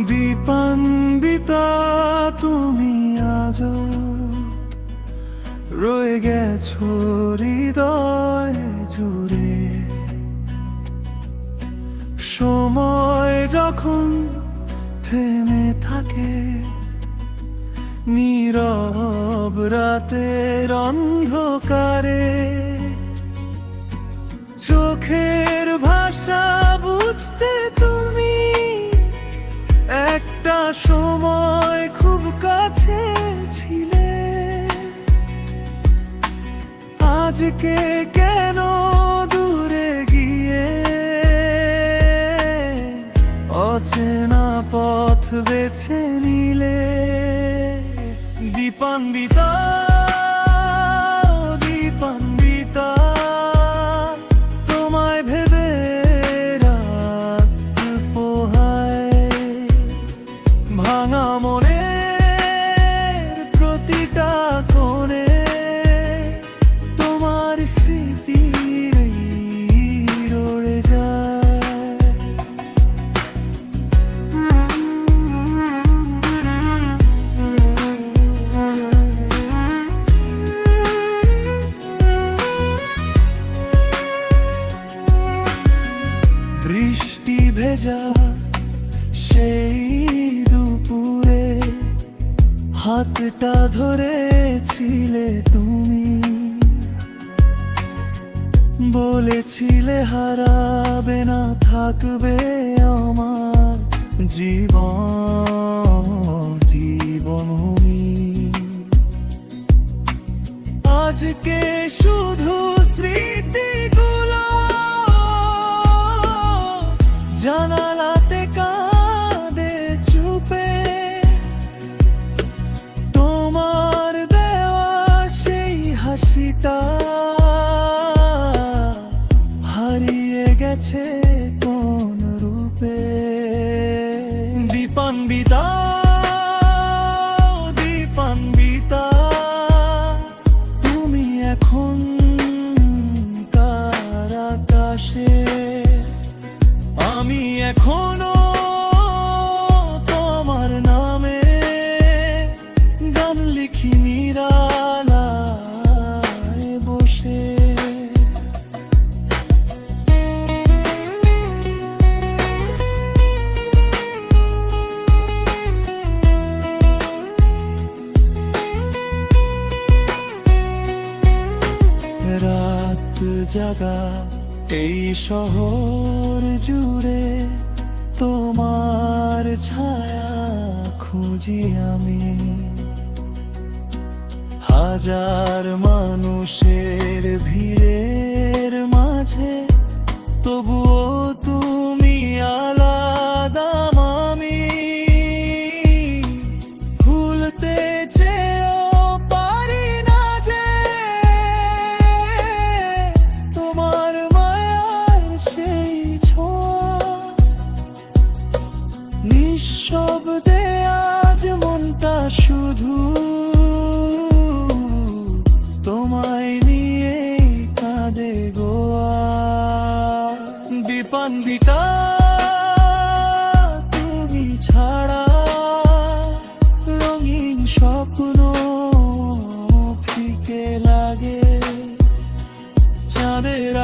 দীপান্বিতা তুমি আজও রয়ে গেছো হৃদয় জুড়ে। সময় যখন থেমে থাকে, নীরব রাতের অন্ধকারে, চোখের ভাষা বুঝতে তুমি একটা সময় খুব কাছে ছিলে। আজকে কেন দূরে গিয়ে অচেনা পথ বেছে নিলে? দীপান্বিতা, দীপান্বিতা, তোমায় ভেবে রাত পোহায়। ভাঙা মনের প্রতিটা কোণে তোমার স্মৃতি রয়ে যায়। বৃষ্টি ভেজা সেই দুপুরে হাতটা ধরেছিলে তুমি, বলেছিলে হারাবে না, থাকবে আমার জীবনভূমি। আজকে শুধু স্মৃতিগুলো জানালাতে কাঁদে চুপে। তোমার দেওয়া সেই হাসিটা হারিয়ে গেছে কোন রূপে? দীপান্বিতা, দীপান্বিতা, তুমি এখন কার আকাশে? আমি এখনো তোমার নামে গান লিখি নিরালায় বসে। রাত জাগা এই শহর জুড়ে তোমার ছায়া খুঁজি আমি। হাজার মানুষের ভিড়ের মাঝে তবুও তুমি আলাদা আমি। ভুলতে চেয়েও পারি না যে তোমার মায়ার সেই ছোঁয়া। নিঃশব্দে আজ মনটা শুধু তোমায় নিয়ে কাঁদে গোয়া। দীপান্বিতা, তুমি ছাড়া রঙিন স্বপ্ন ফিকে লাগে। চাঁদের